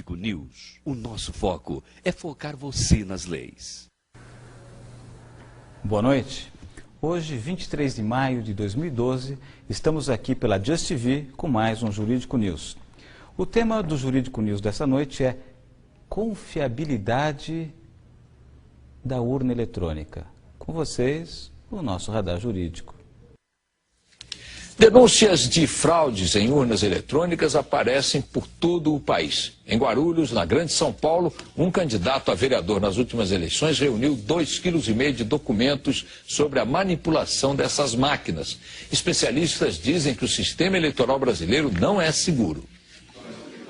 Jurídico News. O nosso foco é focar você nas leis. Boa noite. Hoje, 23 de maio de 2012, estamos aqui pela Just TV com mais um Jurídico News. O tema do Jurídico News dessa noite é confiabilidade da urna eletrônica. Com vocês, o nosso radar jurídico. Denúncias de fraudes em urnas eletrônicas aparecem por todo o país. Em Guarulhos, na Grande São Paulo, um candidato a vereador nas últimas eleições reuniu 2,5 kg de documentos sobre a manipulação dessas máquinas. Especialistas dizem que o sistema eleitoral brasileiro não é seguro.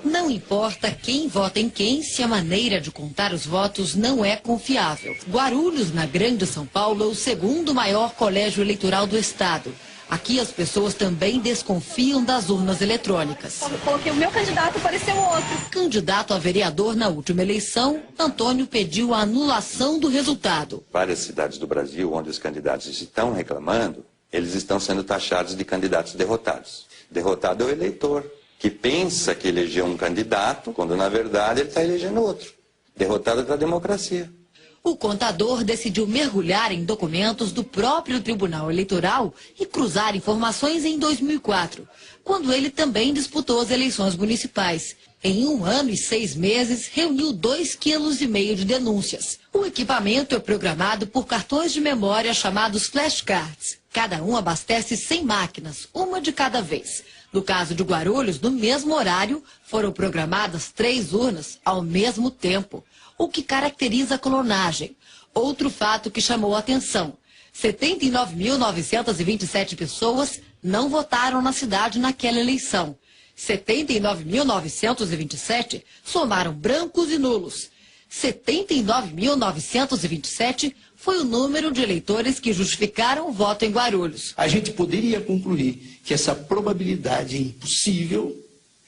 Não importa quem vota em quem, se a maneira de contar os votos não é confiável. Guarulhos, na Grande São Paulo, é o segundo maior colégio eleitoral do estado. Aqui as pessoas também desconfiam das urnas eletrônicas. Quando coloquei o meu candidato, apareceu outro. Candidato a vereador na última eleição, Antônio pediu a anulação do resultado. Várias cidades do Brasil, onde os candidatos estão reclamando, eles estão sendo taxados de candidatos derrotados. Derrotado é o eleitor, que pensa que elegeu um candidato, quando na verdade ele está elegendo outro. Derrotado é a democracia. O contador decidiu mergulhar em documentos do próprio Tribunal Eleitoral e cruzar informações em 2004, quando ele também disputou as eleições municipais. Em 1 ano e 6 meses, reuniu 2,5 kg de denúncias. O equipamento é programado por cartões de memória chamados flashcards. Cada um abastece 100 máquinas, uma de cada vez. No caso de Guarulhos, no mesmo horário, foram programadas 3 urnas ao mesmo tempo, o que caracteriza a clonagem. Outro fato que chamou a atenção: 79.927 pessoas não votaram na cidade naquela eleição. 79.927 somaram brancos e nulos. 79.927 foi o número de eleitores que justificaram o voto em Guarulhos. A gente poderia concluir que essa probabilidade é impossível,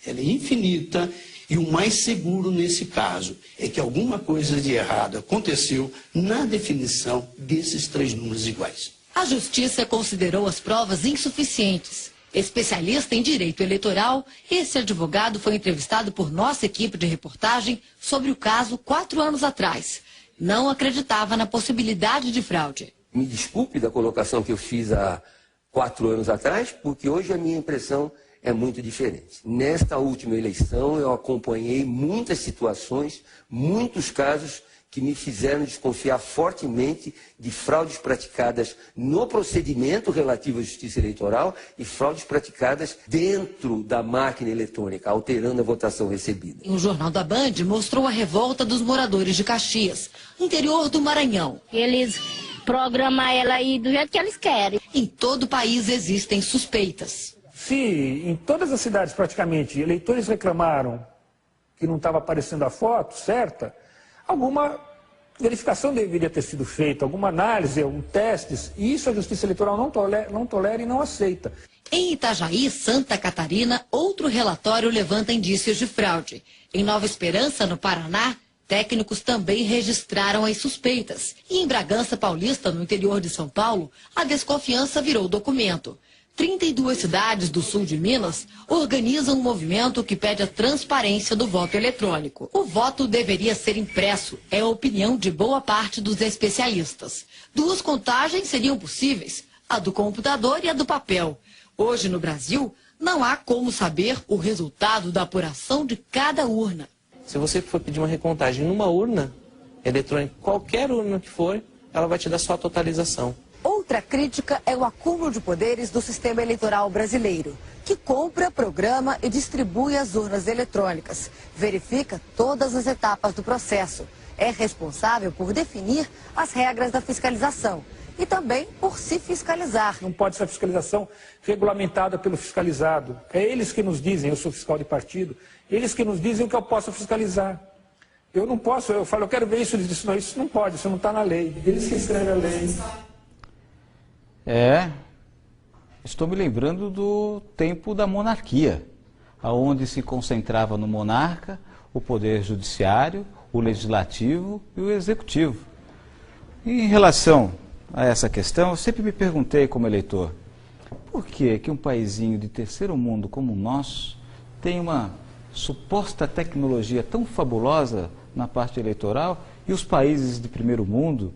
ela é infinita, e o mais seguro nesse caso é que alguma coisa de errado aconteceu na definição desses 3 números iguais. A Justiça considerou as provas insuficientes. Especialista em direito eleitoral, esse advogado foi entrevistado por nossa equipe de reportagem sobre o caso 4 anos atrás. Não acreditava na possibilidade de fraude. Me desculpe da colocação que eu fiz há 4 anos atrás, porque hoje a minha impressão é muito diferente. Nesta última eleição eu acompanhei muitas situações, muitos casos que me fizeram desconfiar fortemente de fraudes praticadas no procedimento relativo à justiça eleitoral e fraudes praticadas dentro da máquina eletrônica, alterando a votação recebida. O Jornal da Band mostrou a revolta dos moradores de Caxias, interior do Maranhão. Eles programam ela aí do jeito que eles querem. Em todo o país existem suspeitas. Se em todas as cidades praticamente eleitores reclamaram que não estava aparecendo a foto certa, alguma verificação deveria ter sido feita, alguma análise, algum testes, e isso a Justiça Eleitoral não tolera e não aceita. Em Itajaí, Santa Catarina, outro relatório levanta indícios de fraude. Em Nova Esperança, no Paraná, técnicos também registraram as suspeitas. E em Bragança Paulista, no interior de São Paulo, a desconfiança virou documento. 32 cidades do sul de Minas organizam um movimento que pede a transparência do voto eletrônico. O voto deveria ser impresso, é a opinião de boa parte dos especialistas. 2 contagens seriam possíveis, a do computador e a do papel. Hoje, no Brasil, não há como saber o resultado da apuração de cada urna. Se você for pedir uma recontagem numa urna eletrônica, qualquer urna que for, ela vai te dar só a totalização. Outra crítica é o acúmulo de poderes do sistema eleitoral brasileiro, que compra, programa e distribui as urnas eletrônicas, verifica todas as etapas do processo, é responsável por definir as regras da fiscalização e também por se fiscalizar. Não pode ser a fiscalização regulamentada pelo fiscalizado. É eles que nos dizem, eu sou fiscal de partido, eles que nos dizem o que eu posso fiscalizar. Eu não posso, eu falo, eu quero ver isso, eles dizem, não, isso não pode, isso não está na lei. Eles que escrevem a lei. Estou me lembrando do tempo da monarquia, onde se concentrava no monarca o poder judiciário, o legislativo e o executivo. E em relação a essa questão, eu sempre me perguntei como eleitor, por que um paizinho de terceiro mundo como o nosso tem uma suposta tecnologia tão fabulosa na parte eleitoral e os países de primeiro mundo,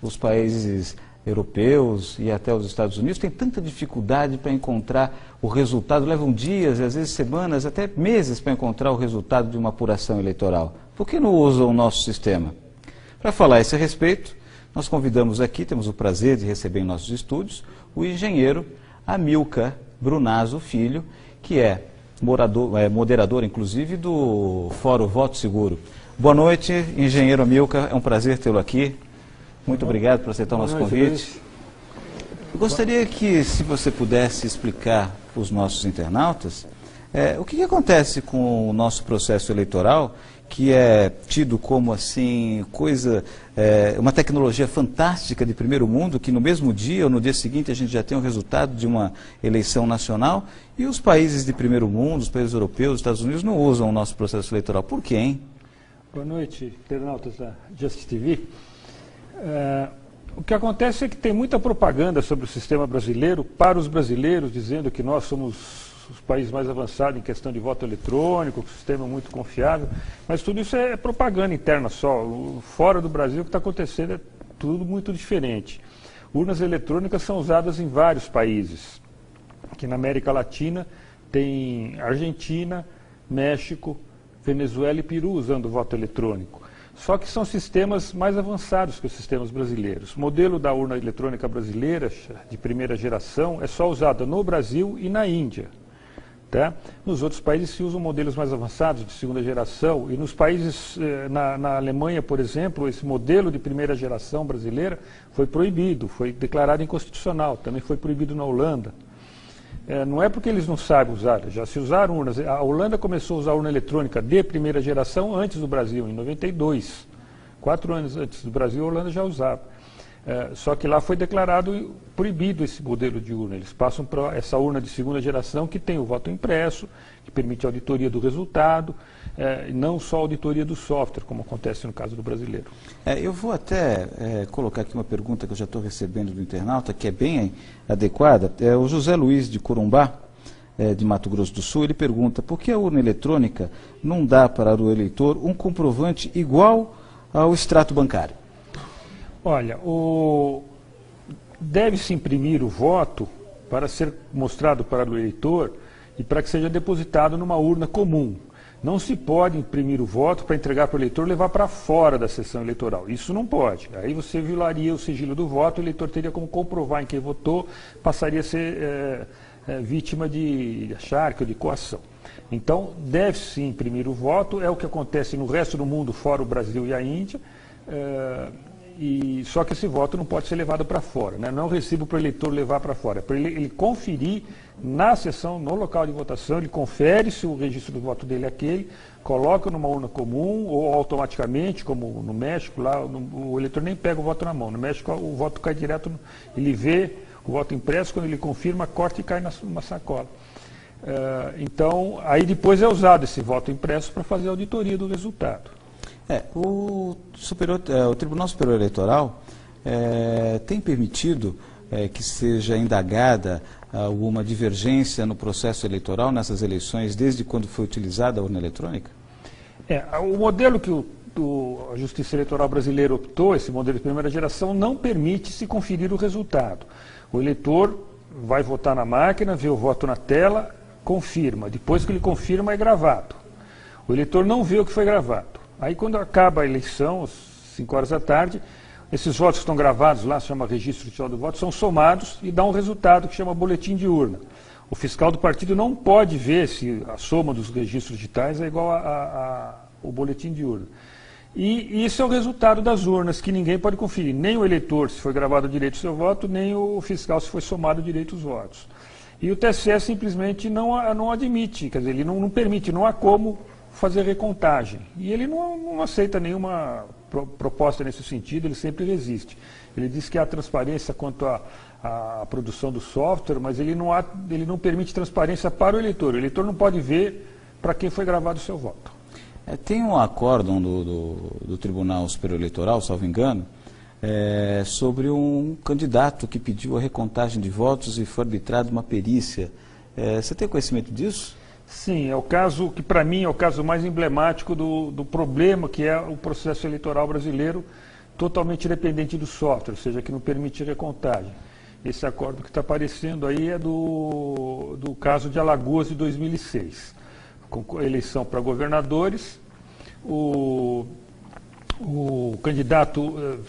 os países europeus e até os Estados Unidos, têm tanta dificuldade para encontrar o resultado, levam dias, às vezes semanas, até meses para encontrar o resultado de uma apuração eleitoral. Por que não usam o nosso sistema? Para falar a esse respeito, nós convidamos aqui, temos o prazer de receber em nossos estúdios, o engenheiro Amilcar Brunazzo Filho, que é moderador, inclusive, do Fórum Voto Seguro. Boa noite, engenheiro Amilcar, é um prazer tê-lo aqui. Muito obrigado por aceitar o nosso convite. Eu gostaria que, se você pudesse explicar para os nossos internautas, o que acontece com o nosso processo eleitoral, que é tido como assim, uma tecnologia fantástica de primeiro mundo, que no mesmo dia ou no dia seguinte a gente já tem o resultado de uma eleição nacional, e os países de primeiro mundo, os países europeus, os Estados Unidos, não usam o nosso processo eleitoral. Por quê, hein? Boa noite, internautas da Just TV. O que acontece é que tem muita propaganda sobre o sistema brasileiro para os brasileiros, dizendo que nós somos os países mais avançados em questão de voto eletrônico, que o sistema é muito confiável, mas tudo isso é propaganda interna só. Fora do Brasil, o que está acontecendo é tudo muito diferente. Urnas eletrônicas são usadas em vários países. Aqui na América Latina tem Argentina, México, Venezuela e Peru usando o voto eletrônico. Só que são sistemas mais avançados que os sistemas brasileiros. O modelo da urna eletrônica brasileira, de primeira geração, é só usado no Brasil e na Índia. Tá? Nos outros países se usam modelos mais avançados, de segunda geração, e nos países, na Alemanha, por exemplo, esse modelo de primeira geração brasileira foi proibido, foi declarado inconstitucional, também foi proibido na Holanda. Não é porque eles não sabem usar, já se usaram urnas. A Holanda começou a usar urna eletrônica de primeira geração antes do Brasil, em 92. 4 anos antes do Brasil, a Holanda já usava. Só que lá foi declarado proibido esse modelo de urna. Eles passam para essa urna de segunda geração que tem o voto impresso, que permite a auditoria do resultado, não só a auditoria do software, como acontece no caso do brasileiro. Eu vou até colocar aqui uma pergunta que eu já estou recebendo do internauta, que é bem adequada. O José Luiz de Corumbá, de Mato Grosso do Sul, ele pergunta: por que a urna eletrônica não dá para o eleitor um comprovante igual ao extrato bancário? Olha, deve-se imprimir o voto para ser mostrado para o eleitor e para que seja depositado numa urna comum. Não se pode imprimir o voto para entregar para o eleitor e levar para fora da sessão eleitoral. Isso não pode. Aí você violaria o sigilo do voto, o eleitor teria como comprovar em quem votou, passaria a ser vítima de acharque ou de coação. Então, deve-se imprimir o voto, é o que acontece no resto do mundo, fora o Brasil e a Índia, só que esse voto não pode ser levado para fora, né? Não é um recibo para o eleitor levar para fora, é para ele conferir na sessão, no local de votação, ele confere se o registro do voto dele é aquele, coloca numa urna comum ou automaticamente, como no México, lá o eleitor nem pega o voto na mão. No México o voto cai direto, ele vê o voto impresso, quando ele confirma, corta e cai numa sacola. Então, aí depois é usado esse voto impresso para fazer a auditoria do resultado. O Tribunal Superior Eleitoral tem permitido que seja indagada alguma divergência no processo eleitoral nessas eleições desde quando foi utilizada a urna eletrônica? O modelo que a Justiça Eleitoral brasileira optou, esse modelo de primeira geração, não permite se conferir o resultado. O eleitor vai votar na máquina, vê o voto na tela, confirma. Depois que ele confirma, é gravado. O eleitor não vê o que foi gravado. Aí, quando acaba a eleição, às 5 horas da tarde, esses votos que estão gravados lá, se chama registro oficial do voto, são somados e dá um resultado que chama boletim de urna. O fiscal do partido não pode ver se a soma dos registros digitais é igual ao boletim de urna. E isso é o resultado das urnas, que ninguém pode conferir. Nem o eleitor, se foi gravado direito o seu voto, nem o fiscal, se foi somado direito os votos. E o TSE simplesmente não admite, quer dizer, ele não permite, não há como fazer recontagem. E ele não aceita nenhuma proposta nesse sentido, ele sempre resiste. Ele diz que há transparência quanto à produção do software, mas ele não permite transparência para o eleitor. O eleitor não pode ver para quem foi gravado o seu voto. Tem um acórdão do Tribunal Superior Eleitoral, salvo engano, sobre um candidato que pediu a recontagem de votos e foi arbitrada uma perícia. Você tem conhecimento disso? Sim, é o caso que para mim é o caso mais emblemático do problema que é o processo eleitoral brasileiro totalmente dependente do software, ou seja, que não permite recontagem. Esse acordo que está aparecendo aí é do caso de Alagoas de 2006, com eleição para governadores, o candidato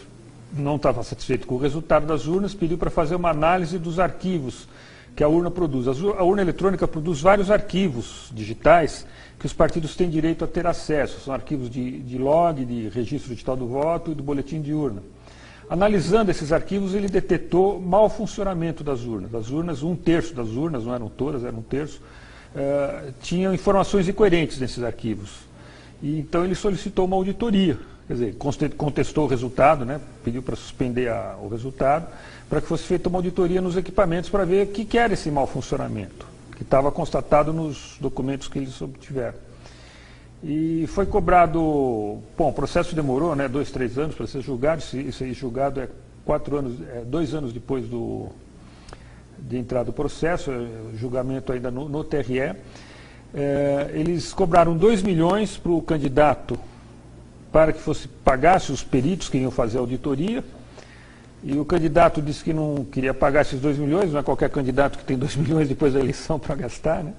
não estava satisfeito com o resultado das urnas, pediu para fazer uma análise dos arquivos que a urna produz. A urna eletrônica produz vários arquivos digitais que os partidos têm direito a ter acesso. São arquivos de log, de registro digital do voto e do boletim de urna. Analisando esses arquivos, ele detectou mau funcionamento das urnas. Das urnas, 1/3 das urnas, não eram todas, era 1/3, tinham informações incoerentes nesses arquivos. E, então ele solicitou uma auditoria. Quer dizer, contestou o resultado, né? Pediu para suspender o resultado, para que fosse feita uma auditoria nos equipamentos para ver o que era esse mau funcionamento, que estava constatado nos documentos que eles obtiveram. E foi cobrado, bom, o processo demorou, né, 2, 3 anos para ser julgado, isso aí julgado é 2 anos depois de entrar do processo, o julgamento ainda no TRE. Eles cobraram 2 milhões para o candidato para que pagasse os peritos que iam fazer a auditoria, e o candidato disse que não queria pagar esses 2 milhões, não é qualquer candidato que tem 2 milhões depois da eleição para gastar, né?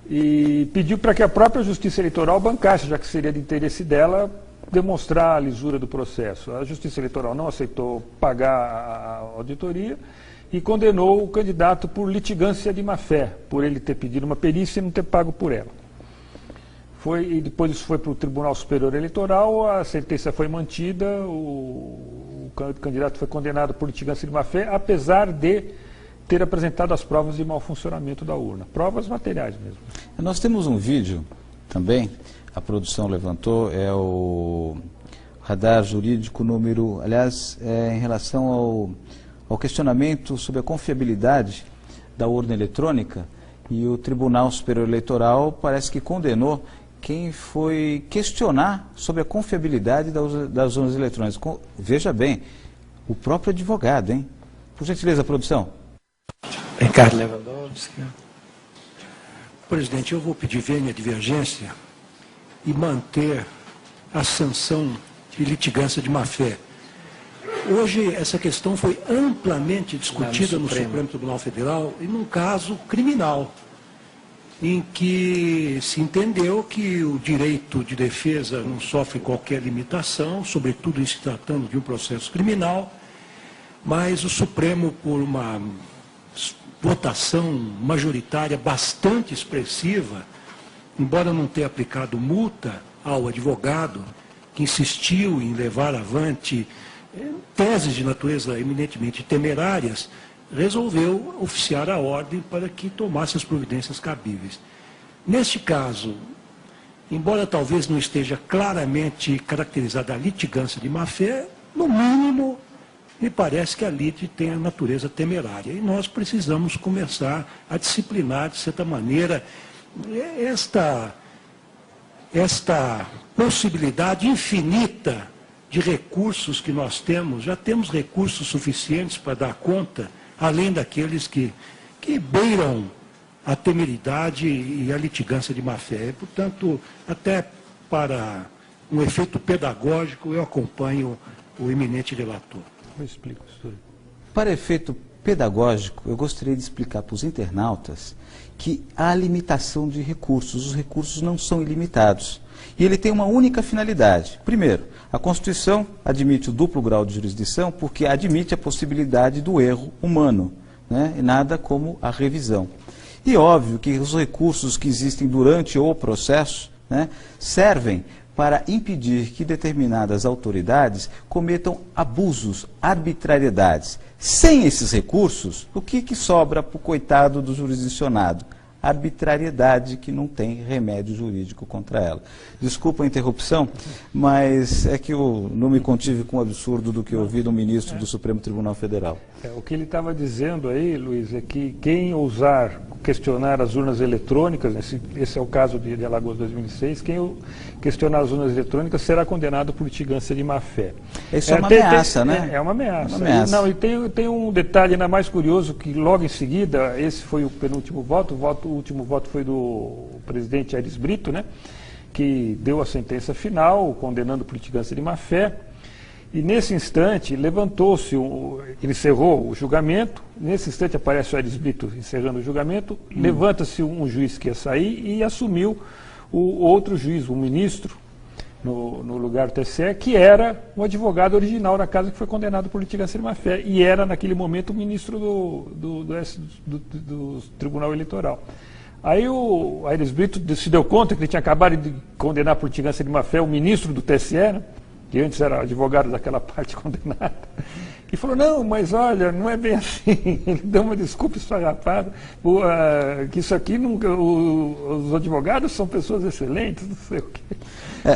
E pediu para que a própria Justiça Eleitoral bancasse, já que seria de interesse dela demonstrar a lisura do processo. A Justiça Eleitoral não aceitou pagar a auditoria e condenou o candidato por litigância de má-fé, por ele ter pedido uma perícia e não ter pago por ela. E depois isso foi para o Tribunal Superior Eleitoral, a sentença foi mantida, o candidato foi condenado por litigância de má-fé, apesar de ter apresentado as provas de mau funcionamento da urna. Provas materiais mesmo. Nós temos um vídeo também, a produção levantou, é o radar jurídico número, aliás, em relação ao questionamento sobre a confiabilidade da urna eletrônica, e o Tribunal Superior Eleitoral parece que condenou quem foi questionar sobre a confiabilidade das urnas eletrônicas. Veja bem, o próprio advogado, hein? Por gentileza, produção. Ricardo Lewandowski. Presidente, eu vou pedir vênia divergência e manter a sanção de litigância de má-fé. Hoje, essa questão foi amplamente discutida no Supremo Tribunal Federal e num caso criminal, em que se entendeu que o direito de defesa não sofre qualquer limitação, sobretudo em se tratando de um processo criminal, mas o Supremo, por uma votação majoritária bastante expressiva, embora não tenha aplicado multa ao advogado que insistiu em levar avante teses de natureza eminentemente temerárias, resolveu oficiar a ordem para que tomasse as providências cabíveis. Neste caso, embora talvez não esteja claramente caracterizada a litigância de má-fé, no mínimo, me parece que a lite tem a natureza temerária. E nós precisamos começar a disciplinar, de certa maneira, esta possibilidade infinita de recursos que nós temos. Já temos recursos suficientes para dar conta, além daqueles que beiram a temeridade e a litigância de má-fé. Portanto, até para um efeito pedagógico, eu acompanho o eminente relator. Eu explico isso. Para efeito pedagógico, eu gostaria de explicar para os internautas que há limitação de recursos. Os recursos não são ilimitados. E ele tem uma única finalidade. Primeiro, a Constituição admite o duplo grau de jurisdição porque admite a possibilidade do erro humano, né? E nada como a revisão. E óbvio que os recursos que existem durante o processo, né, servem para impedir que determinadas autoridades cometam abusos, arbitrariedades. Sem esses recursos, o que sobra para o coitado do jurisdicionado? Arbitrariedade que não tem remédio jurídico contra ela. Desculpa a interrupção, mas é que eu não me contive com o absurdo do que ouvi do ministro do Supremo Tribunal Federal. O que ele estava dizendo aí, Luiz, é que quem ousar questionar as urnas eletrônicas, esse é o caso de Alagoas 2006, quem questionar as urnas eletrônicas será condenado por litigância de má-fé. Isso é uma ameaça, né? É uma ameaça. E tem um detalhe ainda mais curioso, que logo em seguida, esse foi o penúltimo voto, o último voto foi do presidente Aires Brito, né, que deu a sentença final, condenando por litigância de má-fé. E nesse instante, levantou-se, ele encerrou o julgamento, nesse instante aparece o Aires Brito encerrando o julgamento, levanta-se um juiz que ia sair e assumiu o outro juiz, o ministro, no lugar do TSE, que era o advogado original da casa que foi condenado por litigância de má-fé, e era, naquele momento, o ministro do Tribunal Eleitoral. Aí o Aires Brito se deu conta que ele tinha acabado de condenar por litigância de má-fé o ministro do TSE, né, que antes era advogado daquela parte condenada, e falou, não, mas olha, não é bem assim. Ele deu uma desculpa esfarrapada, que isso aqui, nunca, os advogados são pessoas excelentes, não sei o quê.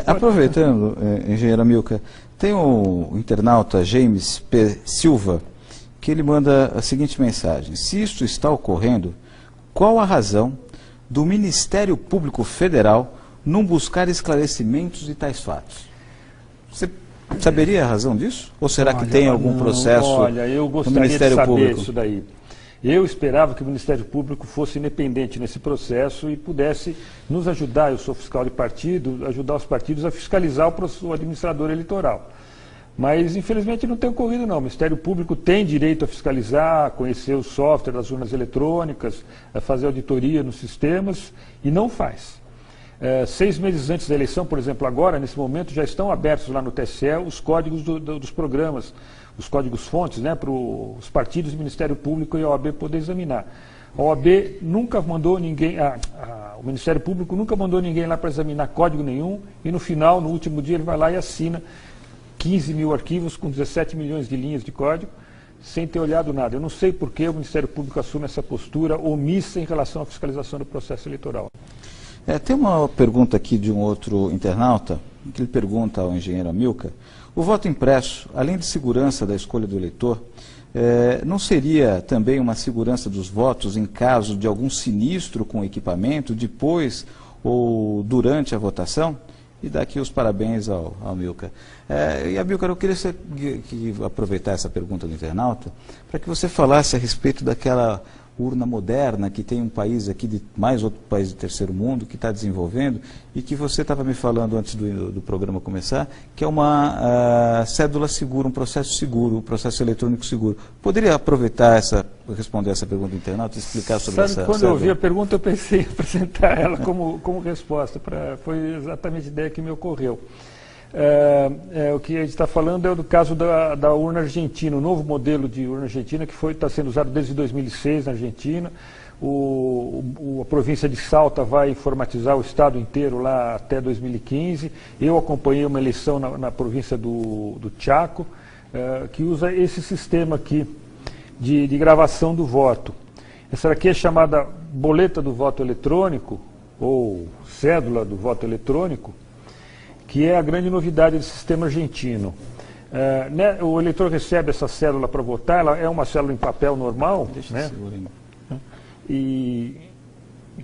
Aproveitando, engenheiro Amilcar, tem o internauta James P. Silva, que ele manda a seguinte mensagem: se isto está ocorrendo, qual a razão do Ministério Público Federal não buscar esclarecimentos de tais fatos? Você saberia a razão disso? Ou será que tem algum processo eu no gostaria Ministério de saber Público? Isso daí. Eu esperava que o Ministério Público fosse independente nesse processo e pudesse nos ajudar, eu sou fiscal de partido, ajudar os partidos a fiscalizar o administrador eleitoral. Mas, infelizmente, não tem ocorrido, não. O Ministério Público tem direito a fiscalizar, a conhecer o software das urnas eletrônicas, a fazer auditoria nos sistemas, e não faz. 6 meses antes da eleição, por exemplo, agora, nesse momento, já estão abertos lá no TSE os códigos dos programas, os códigos-fontes, né, para os partidos, o Ministério Público e a OAB poder examinar. A OAB nunca mandou ninguém, o Ministério Público nunca mandou ninguém lá para examinar código nenhum, e no final, no último dia, ele vai lá e assina 15 mil arquivos com 17 milhões de linhas de código, sem ter olhado nada. Eu não sei por que o Ministério Público assume essa postura omissa em relação à fiscalização do processo eleitoral. Tem uma pergunta aqui de um outro internauta, que ele pergunta ao engenheiro Amilcar: o voto impresso, além de segurança da escolha do eleitor, não seria também uma segurança dos votos em caso de algum sinistro com o equipamento, depois ou durante a votação? E dá aqui os parabéns ao Amilcar. E Amilcar, eu queria aproveitar essa pergunta do internauta para que você falasse a respeito daquela urna moderna que tem um país aqui, mais outro país do terceiro mundo, que está desenvolvendo, e que você estava me falando antes do programa começar, que é uma cédula segura, um processo eletrônico seguro. Poderia aproveitar responder essa pergunta do internauta e explicar sobre essa cédula? Quando eu ouvi a pergunta, eu pensei em apresentar ela como resposta. Foi exatamente a ideia que me ocorreu. O que a gente está falando é do caso da urna argentina, o novo modelo de urna argentina que está sendo usado desde 2006 na Argentina. A província de Salta vai informatizar o estado inteiro lá até 2015. Eu acompanhei uma eleição na província do Chaco, que usa esse sistema aqui de gravação do voto. Essa aqui é chamada boleta do voto eletrônico, ou cédula do voto eletrônico, que é a grande novidade do sistema argentino. O eleitor recebe essa cédula para votar, ela é uma cédula em papel normal, né? E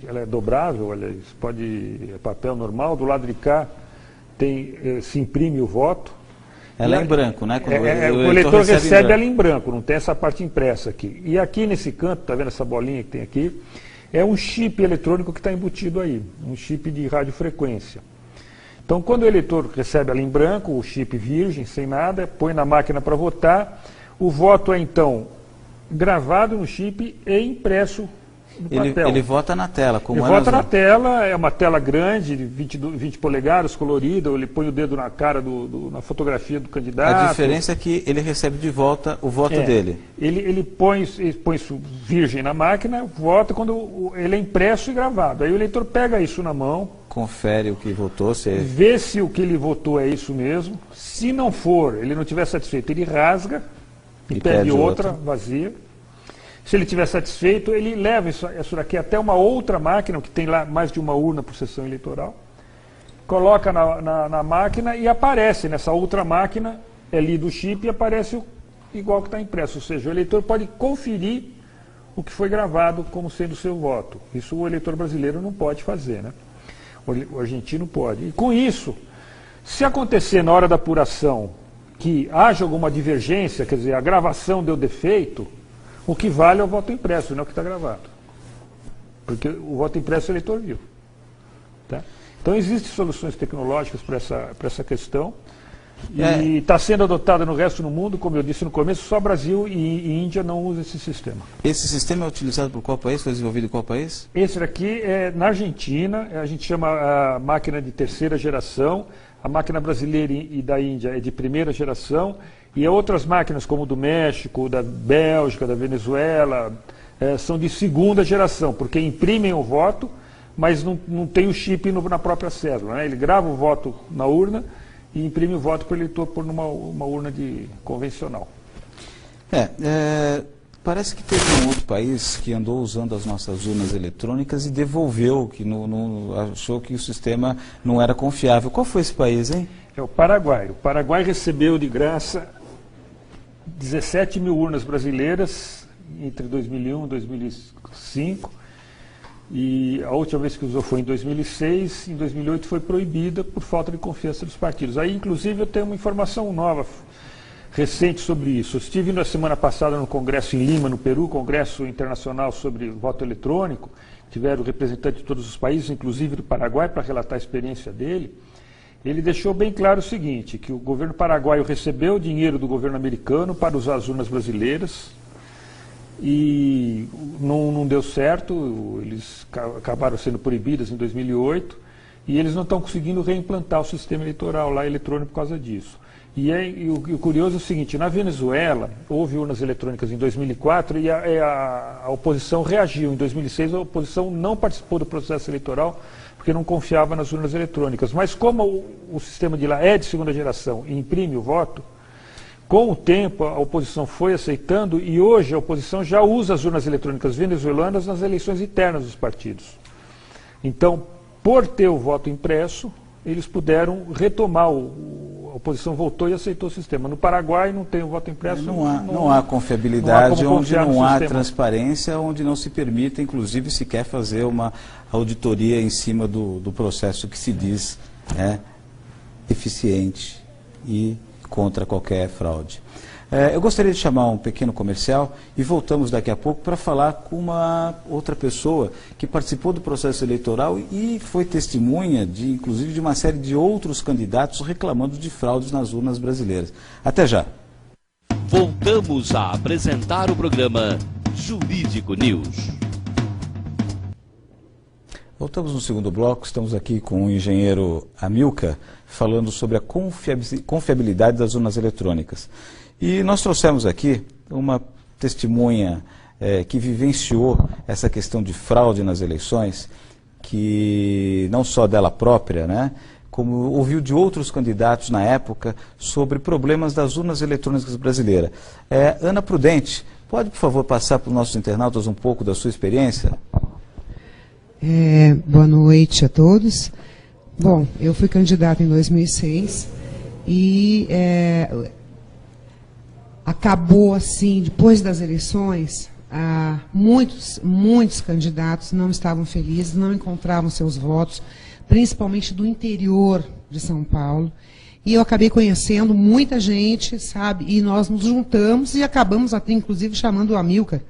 ela é dobrável, é papel normal, do lado de cá se imprime o voto. Ela é em branco, né? Quando o eleitor recebe ela em branco, não tem essa parte impressa aqui. E aqui nesse canto, está vendo essa bolinha que tem aqui? É um chip eletrônico que está embutido aí, um chip de radiofrequência. Então, quando o eleitor recebe ela em branco, o chip virgem, sem nada, põe na máquina para votar, o voto é, então, gravado no chip e impresso no papel. Ele vota na tela, Ele vota na tela, é uma tela grande, de 20 polegadas, colorida, ele põe o dedo na cara, na fotografia do candidato. A diferença é que ele recebe de volta o voto dele. Ele põe isso virgem na máquina, vota quando ele é impresso e gravado. Aí o eleitor pega isso na mão, confere o que votou, vê se o que ele votou é isso mesmo. Se não for, ele não estiver satisfeito, ele rasga e pede outra vazia. Se ele estiver satisfeito, ele leva isso daqui até uma outra máquina, que tem lá mais de uma urna por sessão eleitoral, coloca na máquina e aparece nessa outra máquina, é lido o chip e aparece igual que está impresso. Ou seja, o eleitor pode conferir o que foi gravado como sendo o seu voto. Isso o eleitor brasileiro não pode fazer, né? O argentino pode. E com isso, se acontecer na hora da apuração que haja alguma divergência, quer dizer, a gravação deu defeito, o que vale é o voto impresso, não é o que está gravado. porque o voto impresso o eleitor viu. Tá? Então existem soluções tecnológicas para essa questão, e está sendo adotada no resto do mundo, como eu disse no começo, só Brasil e Índia não usam esse sistema. Esse sistema é utilizado por qual país? Foi desenvolvido em qual país? Esse daqui é na Argentina, a gente chama a máquina de terceira geração, a máquina brasileira e da Índia é de primeira geração, e outras máquinas como do México, da Bélgica, da Venezuela, são de segunda geração, porque imprimem o voto, mas não tem o chip na própria cédula, né? Ele grava o voto na urna e imprime o voto para o eleitor pôr numa urna convencional. Parece que teve um outro país que andou usando as nossas urnas eletrônicas e devolveu, que achou que o sistema não era confiável. Qual foi esse país, hein? É o Paraguai. O Paraguai recebeu de graça 17 mil urnas brasileiras entre 2001 e 2005. E a última vez que usou foi em 2006, em 2008 foi proibida por falta de confiança dos partidos. Aí, inclusive, eu tenho uma informação nova, recente sobre isso. Eu estive na semana passada no Congresso em Lima, no Peru, Congresso Internacional sobre Voto Eletrônico. Tiveram representantes de todos os países, inclusive do Paraguai, para relatar a experiência dele. Ele deixou bem claro o seguinte, que o governo paraguaio recebeu dinheiro do governo americano para usar as urnas brasileiras, e não deu certo, eles acabaram sendo proibidas em 2008, e eles não estão conseguindo reimplantar o sistema eleitoral lá eletrônico por causa disso. E o curioso é o seguinte, na Venezuela houve urnas eletrônicas em 2004 e a oposição reagiu. Em 2006 a oposição não participou do processo eleitoral porque não confiava nas urnas eletrônicas. Mas como o sistema de lá é de segunda geração e imprime o voto, com o tempo, a oposição foi aceitando e hoje a oposição já usa as urnas eletrônicas venezuelanas nas eleições internas dos partidos. Então, por ter o voto impresso, eles puderam retomar, a oposição voltou e aceitou o sistema. No Paraguai não tem o voto impresso. Não há confiabilidade, onde não há transparência, onde não se permite, inclusive, sequer fazer uma auditoria em cima do processo que se diz eficiente e contra qualquer fraude. Eu gostaria de chamar um pequeno comercial e voltamos daqui a pouco para falar com uma outra pessoa que participou do processo eleitoral e foi testemunha, inclusive, de uma série de outros candidatos reclamando de fraudes nas urnas brasileiras. Até já. Voltamos a apresentar o programa Jurídico News. Voltamos no segundo bloco, estamos aqui com o engenheiro Amilcar, falando sobre a confiabilidade das urnas eletrônicas. E nós trouxemos aqui uma testemunha que vivenciou essa questão de fraude nas eleições, que não só dela própria, né, como ouviu de outros candidatos na época sobre problemas das urnas eletrônicas brasileiras. Ana Prudente, pode, por favor, passar para os nossos internautas um pouco da sua experiência? Boa noite a todos. Bom, eu fui candidata em 2006 e acabou assim, depois das eleições, muitos candidatos não estavam felizes, não encontravam seus votos, principalmente do interior de São Paulo. E eu acabei conhecendo muita gente, sabe, e nós nos juntamos e acabamos até, inclusive, chamando o Amilcar.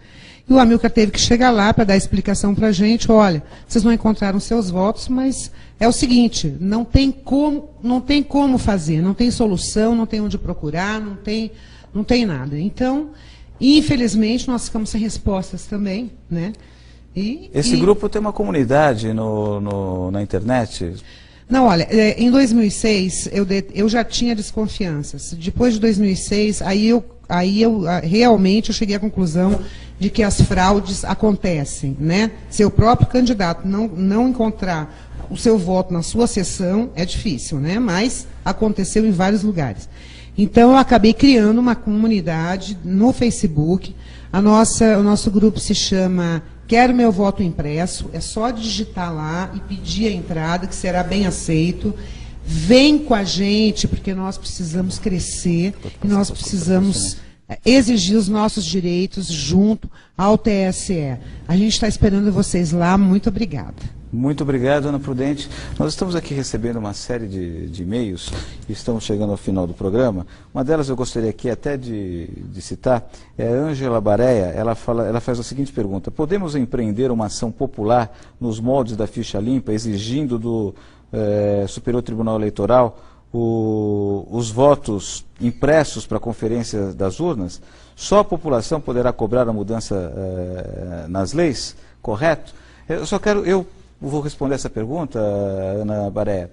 E o Amilcar teve que chegar lá para dar explicação para a gente, olha, vocês não encontraram seus votos, mas é o seguinte, não tem como fazer, não tem solução, não tem onde procurar, não tem nada. Então, infelizmente, nós ficamos sem respostas também, né? Esse grupo tem uma comunidade na internet? Não, olha, em 2006 eu já tinha desconfianças. Depois de 2006, aí eu realmente cheguei à conclusão de que as fraudes acontecem, né? Se o próprio candidato não encontrar o seu voto na sua sessão, é difícil, né? Mas aconteceu em vários lugares. Então, eu acabei criando uma comunidade no Facebook. O nosso grupo se chama Quero Meu Voto Impresso. É só digitar lá e pedir a entrada, que será bem aceito. Vem com a gente, porque nós precisamos crescer e nós precisamos exigir os nossos direitos junto ao TSE. A gente está esperando vocês lá. Muito obrigada. Muito obrigado, Ana Prudente. Nós estamos aqui recebendo uma série de e-mails e estamos chegando ao final do programa. Uma delas eu gostaria aqui até de citar, é a Ângela Bareia. Ela faz a seguinte pergunta: podemos empreender uma ação popular nos moldes da ficha limpa, exigindo do Superior Tribunal Eleitoral os votos impressos para a conferência das urnas? Só a população poderá cobrar a mudança nas leis? Correto? Eu vou responder essa pergunta, Ana Bareia.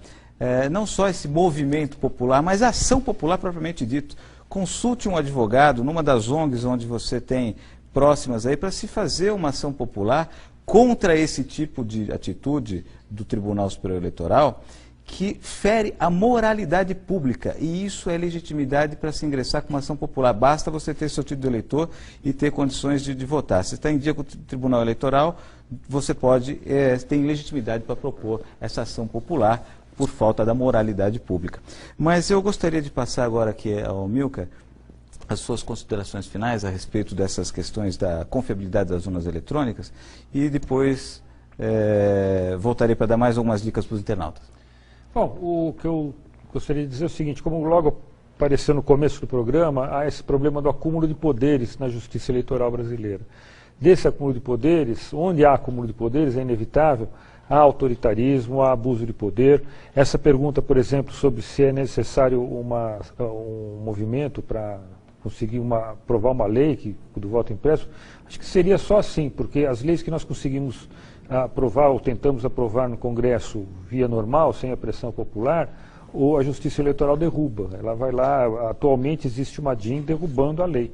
Não só esse movimento popular, mas a ação popular propriamente dito. Consulte um advogado numa das ONGs onde você tem próximas aí para se fazer uma ação popular contra esse tipo de atitude do Tribunal Superior Eleitoral, que fere a moralidade pública, e isso é legitimidade para se ingressar com uma ação popular. Basta você ter seu título de eleitor e ter condições de votar. Se está em dia com o Tribunal Eleitoral, você tem legitimidade para propor essa ação popular por falta da moralidade pública. Mas eu gostaria de passar agora aqui ao Amilcar as suas considerações finais a respeito dessas questões da confiabilidade das urnas eletrônicas, e depois voltarei para dar mais algumas dicas para os internautas. Bom, o que eu gostaria de dizer é o seguinte: como logo apareceu no começo do programa, há esse problema do acúmulo de poderes na justiça eleitoral brasileira. Desse acúmulo de poderes, onde há acúmulo de poderes, é inevitável, há autoritarismo, há abuso de poder. Essa pergunta, por exemplo, sobre se é necessário um movimento para conseguir aprovar uma lei do voto impresso, acho que seria só assim, porque as leis que nós conseguimos aprovar ou tentamos aprovar no Congresso via normal, sem a pressão popular, ou a Justiça Eleitoral derruba. Ela vai lá, atualmente existe uma DIN derrubando a lei.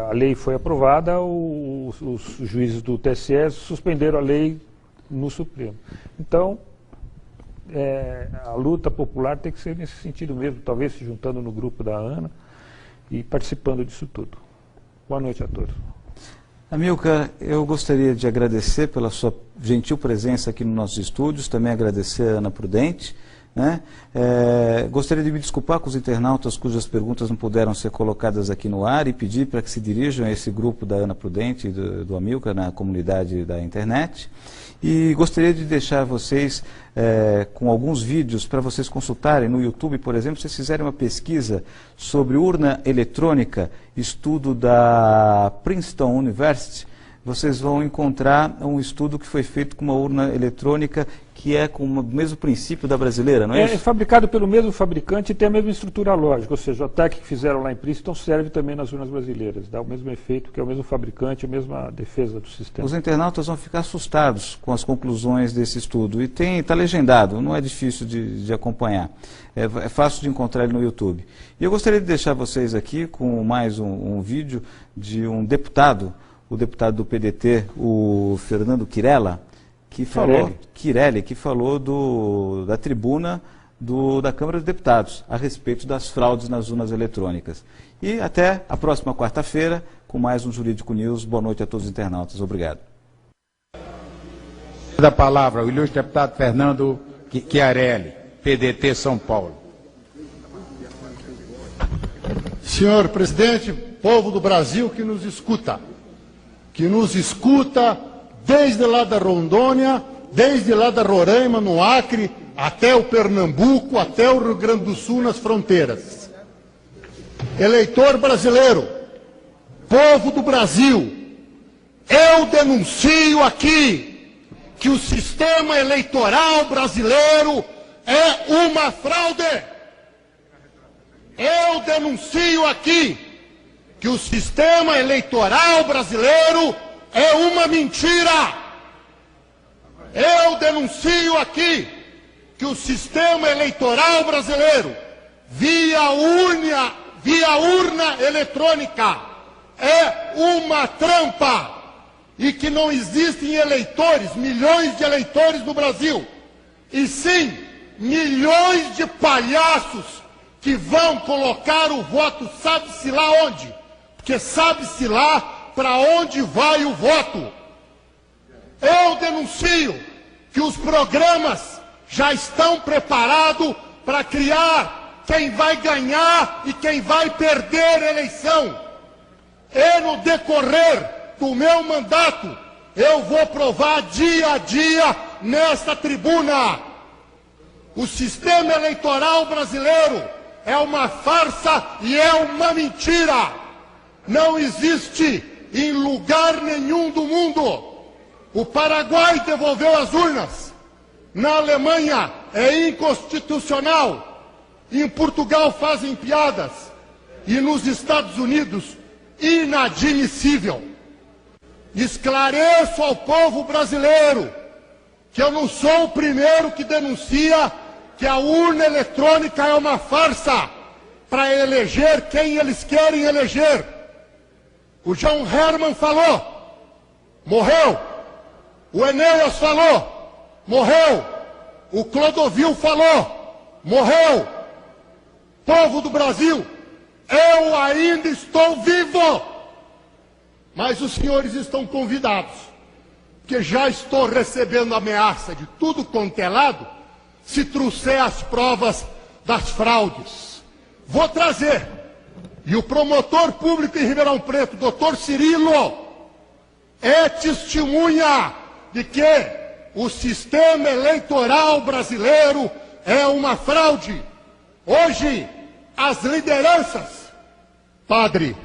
A lei foi aprovada, os juízes do TSE suspenderam a lei no Supremo. Então, a luta popular tem que ser nesse sentido mesmo, talvez se juntando no grupo da Ana e participando disso tudo. Boa noite a todos. Amilcar, eu gostaria de agradecer pela sua gentil presença aqui nos nossos estúdios, também agradecer a Ana Prudente, né? Gostaria de me desculpar com os internautas cujas perguntas não puderam ser colocadas aqui no ar e pedir para que se dirijam a esse grupo da Ana Prudente e do Amilcar na comunidade da internet. E gostaria de deixar vocês com alguns vídeos para vocês consultarem no YouTube, por exemplo. Se vocês fizerem uma pesquisa sobre urna eletrônica, estudo da Princeton University, vocês vão encontrar um estudo que foi feito com uma urna eletrônica que é com o mesmo princípio da brasileira, não é isso? É fabricado pelo mesmo fabricante e tem a mesma estrutura lógica, ou seja, o ataque que fizeram lá em Princeton serve também nas urnas brasileiras, dá o mesmo efeito, que é o mesmo fabricante, a mesma defesa do sistema. Os internautas vão ficar assustados com as conclusões desse estudo, e está legendado, não é difícil de acompanhar, é fácil de encontrar ele no YouTube. E eu gostaria de deixar vocês aqui com mais um vídeo de um deputado, o deputado do PDT, o Fernando Quirella, que falou da tribuna da Câmara dos Deputados a respeito das fraudes nas urnas eletrônicas. E até a próxima quarta-feira com mais um Jurídico News. Boa noite a todos os internautas. Obrigado. Da palavra, o ilustre deputado Fernando Chiarelli, PDT São Paulo. Senhor presidente, povo do Brasil que nos escuta desde lá da Rondônia, desde lá da Roraima, no Acre, até o Pernambuco, até o Rio Grande do Sul, nas fronteiras. Eleitor brasileiro, povo do Brasil, eu denuncio aqui que o sistema eleitoral brasileiro é uma fraude. Eu denuncio aqui que o sistema eleitoral brasileiro é uma mentira. Eu denuncio aqui que o sistema eleitoral brasileiro, via urna eletrônica, é uma trampa e que não existem eleitores, milhões de eleitores no Brasil, e sim milhões de palhaços que vão colocar o voto sabe-se lá onde, porque sabe-se lá para onde vai o voto. Eu denuncio que os programas já estão preparados para criar quem vai ganhar e quem vai perder a eleição. E no decorrer do meu mandato, eu vou provar dia a dia nesta tribuna. O sistema eleitoral brasileiro é uma farsa e é uma mentira. Não existe em lugar nenhum do mundo. O Paraguai devolveu as urnas. Na Alemanha é inconstitucional. Em Portugal fazem piadas. E nos Estados Unidos, inadmissível. Esclareço ao povo brasileiro que eu não sou o primeiro que denuncia que a urna eletrônica é uma farsa para eleger quem eles querem eleger. O João Herman falou, morreu. O Enéas falou, morreu. O Clodovil falou, morreu. Povo do Brasil, eu ainda estou vivo. Mas os senhores estão convidados, porque já estou recebendo ameaça de tudo quanto é lado, se trouxer as provas das fraudes. Vou trazer. E o promotor público em Ribeirão Preto, doutor Cirilo, é testemunha de que o sistema eleitoral brasileiro é uma fraude. Hoje, as lideranças, padre,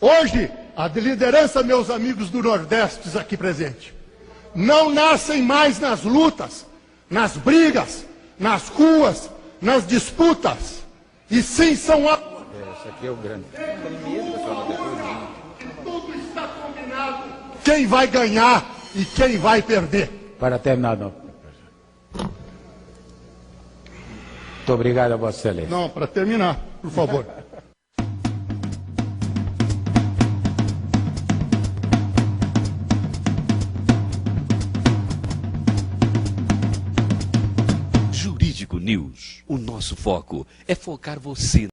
hoje, a liderança, meus amigos do Nordeste aqui presentes, não nascem mais nas lutas, nas brigas, nas ruas, nas disputas, e sim são Esse aqui é o grande. Tudo está combinado. Quem vai ganhar e quem vai perder. Para terminar, não. Muito obrigado, Vossa Excelência. Não, para terminar, por favor. Jurídico News. O nosso foco é focar você.